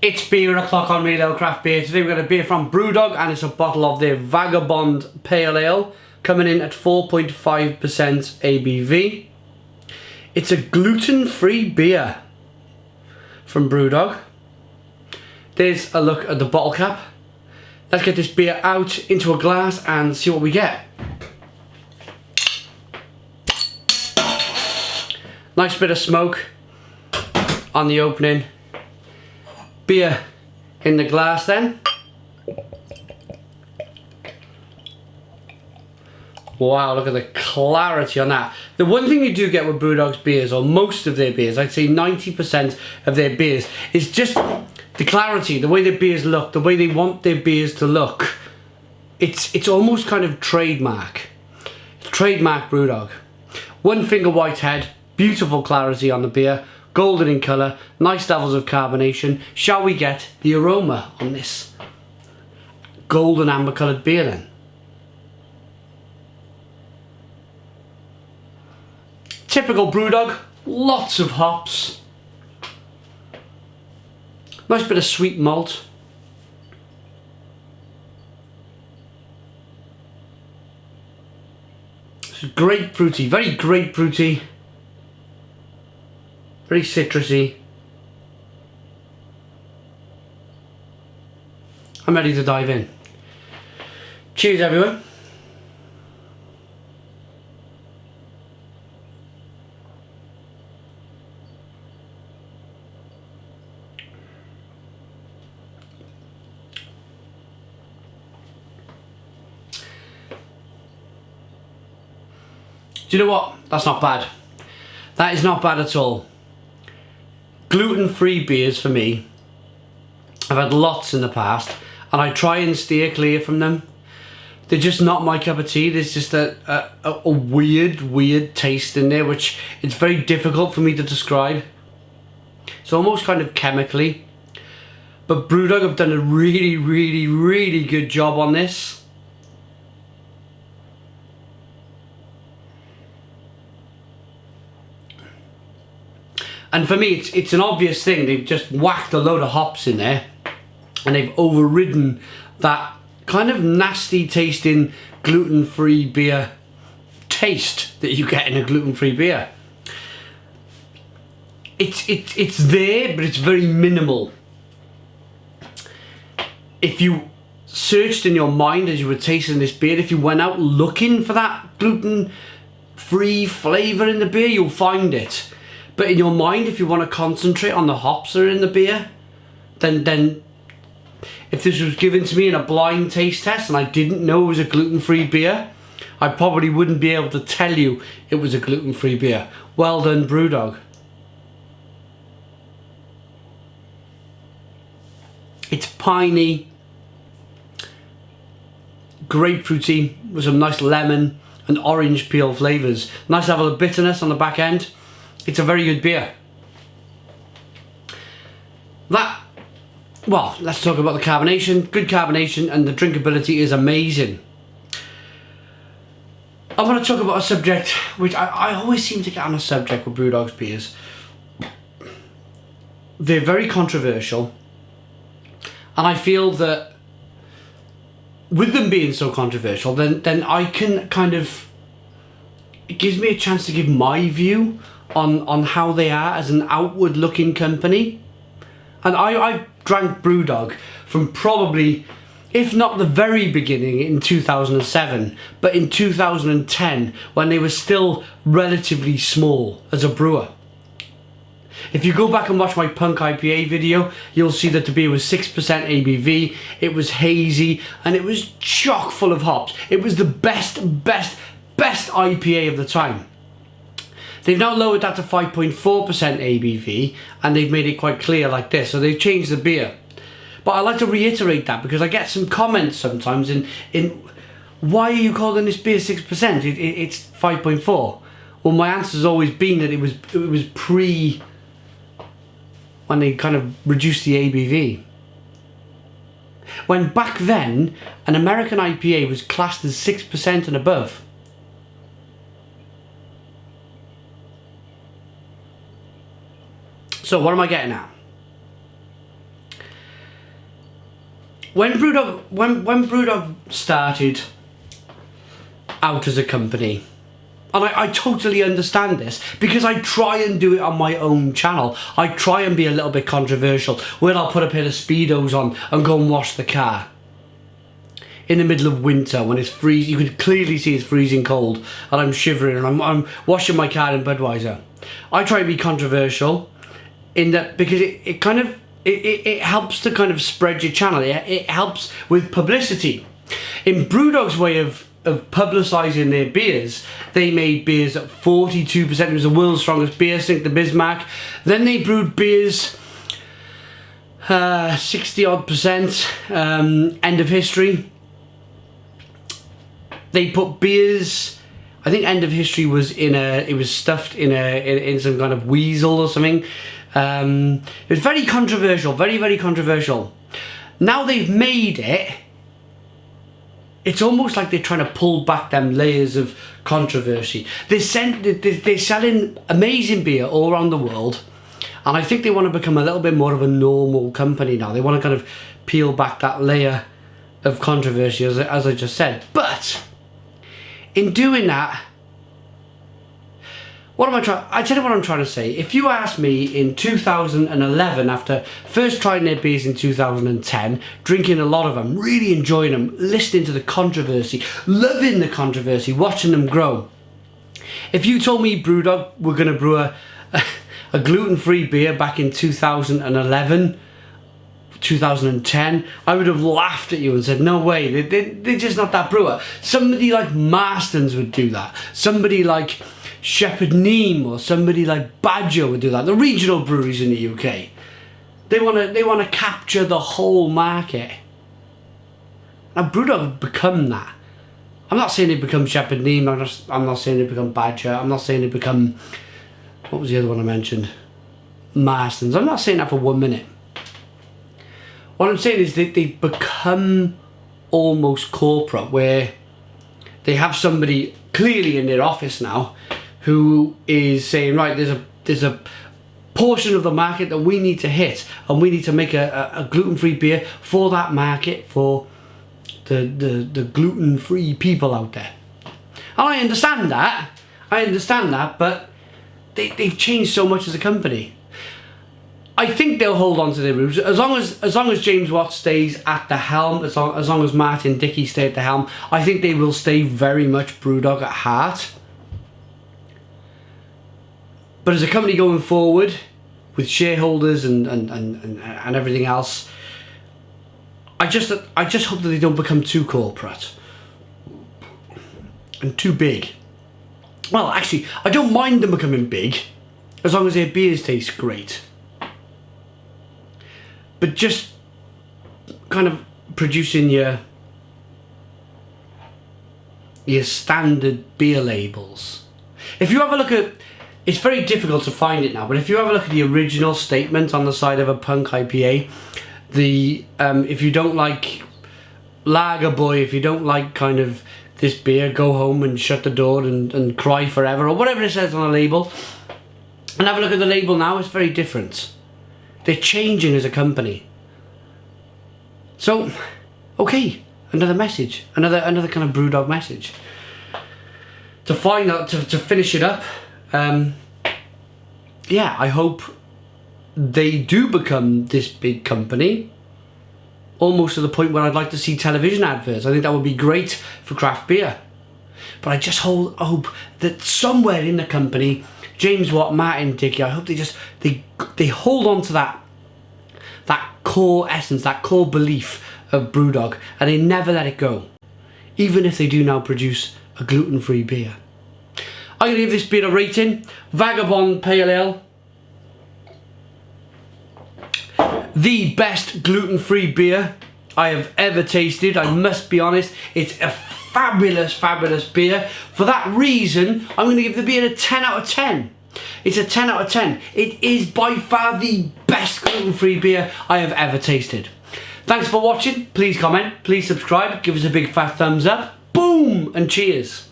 It's beer o'clock on Real Ale Craft Beer. Today we've got a beer from Brewdog and it's a bottle of their Vagabond Pale Ale coming in at 4.5% ABV. It's a gluten-free beer from Brewdog. There's a look at the bottle cap. Let's get this beer out into a glass and see what we get. Nice bit of smoke on the opening. Beer in the glass then. Wow, look at the clarity on that. The one thing you do get with Brewdog's beers, or most of their beers, I'd say 90% of their beers, is just the clarity, the way their beers look, the way they want their beers to look. It's almost kind of trademark. It's trademark Brewdog. One finger white head, beautiful clarity on the beer, golden in colour, nice levels of carbonation. Shall we get the aroma on this golden amber coloured beer then? Typical Brewdog, lots of hops. Nice bit of sweet malt. It's grapefruity, very grapefruity. Very citrusy. I'm ready to dive in. Cheers everyone. Do you know what? That's not bad. That is not bad at all. Gluten-free beers for me, I've had lots in the past and I try and steer clear from them. They're just not my cup of tea. There's just a weird taste in there which it's very difficult for me to describe. It's almost kind of chemically. But Brewdog have done a really good job on this. And for me, it's an obvious thing. They've just whacked a load of hops in there and they've overridden that kind of nasty tasting gluten-free beer taste that you get in a gluten-free beer. It's there, but it's very minimal. If you searched in your mind as you were tasting this beer, if you went out looking for that gluten-free flavour in the beer, you'll find it. But in your mind, if you want to concentrate on the hops that are in the beer, then if this was given to me in a blind taste test and I didn't know it was a gluten-free beer, I probably wouldn't be able to tell you it was a gluten-free beer. Well done, Brewdog. It's piney, grapefruity with some nice lemon and orange peel flavours. Nice level of bitterness on the back end. It's a very good beer. Well, let's talk about the carbonation. Good carbonation and the drinkability is amazing. I want to talk about a subject which I always seem to get on a subject with Brewdog's beers. They're very controversial. And I feel that with them being so controversial, then I can kind of... It gives me a chance to give my view on how they are as an outward looking company. And I drank Brewdog from probably, if not the very beginning in 2007, but in 2010 when they were still relatively small as a brewer. If you go back and watch my Punk IPA video, you'll see that the beer was 6% ABV, it was hazy, and it was chock full of hops. It was the best IPA of the time. They've now lowered that to 5.4% ABV and they've made it quite clear like this, so they've changed the beer. But I like to reiterate that because I get some comments sometimes in why are you calling this beer 6%? It's 5.4. Well, my answer's always been that it was pre when they kind of reduced the ABV. When back then an American IPA was classed as 6% and above. So what am I getting at? when Brewdog started out as a company, and I totally understand this, because I try and do it on my own channel. I try and be a little bit controversial, where I'll put a pair of Speedos on and go and wash the car in the middle of winter when it's freezing. You can clearly see it's freezing cold and I'm shivering, and I'm washing my car in Budweiser. I try and be controversial in that, because it kind of it helps to kind of spread your channel. It helps with publicity. In Brewdog's way of publicising their beers, they made beers at 42%. It was the world's strongest beer, Sink the Bismarck. Then they brewed beers 60-odd%, end of history. They put beers, I think end of history was it was stuffed in some kind of weasel or something. It was very controversial, very, very controversial. Now they've made it, it's almost like they're trying to pull back them layers of controversy. They're selling amazing beer all around the world, and I think they want to become a little bit more of a normal company now. They want to kind of peel back that layer of controversy, as I just said. But in doing that, I tell you what I'm trying to say. If you asked me in 2011, after first trying their beers in 2010, drinking a lot of them, really enjoying them, listening to the controversy, loving the controversy, watching them grow. If you told me Brewdog were going to brew a gluten-free beer back in 2011, 2010, I would have laughed at you and said, no way, they're just not that brewer. Somebody like Marston's would do that. Somebody like Shepherd Neame or somebody like Badger would do that. The regional breweries in the UK, they want to capture the whole market. Now Brewdog have become that. I'm not saying they become Shepherd Neame. I'm not saying they become Badger. I'm not saying they become, what was the other one I mentioned? Marston's. I'm not saying that for 1 minute. What I'm saying is that they've become almost corporate, where they have somebody clearly in their office now who is saying, right, there's a portion of the market that we need to hit, and we need to make a gluten-free beer for that market, for the gluten-free people out there. And I understand that, but they've changed so much as a company. I think they'll hold on to their roots as long as James Watt stays at the helm, as long as Martin Dickey stay at the helm. I think they will stay very much Brewdog at heart. But as a company going forward, with shareholders and everything else, I just hope that they don't become too corporate and too big. Well, actually, I don't mind them becoming big, as long as their beers taste great. But just kind of producing your standard beer labels. If you have a look at, it's very difficult to find it now, but if you have a look at the original statement on the side of a Punk IPA, if you don't like Lager Boy, if you don't like kind of this beer, go home and shut the door and cry forever, or whatever it says on the label, and have a look at the label now, it's very different. They're changing as a company. So, okay, another message, another kind of Brewdog message. To find out, to finish it up, yeah, I hope they do become this big company, almost to the point where I'd like to see television adverts. I think that would be great for craft beer. But I just hope that somewhere in the company, James Watt, Martin Dickey, I hope they hold on to that core essence, that core belief of Brewdog, and they never let it go, even if they do now produce a gluten-free beer. I'm going to give this beer a rating. Vagabond Pale Ale. The best gluten-free beer I have ever tasted. I must be honest, it's a fabulous, fabulous beer. For that reason, I'm going to give the beer a 10 out of 10. It's a 10 out of 10. It is by far the best gluten-free beer I have ever tasted. Thanks for watching. Please comment, please subscribe, give us a big fat thumbs up. Boom, and cheers.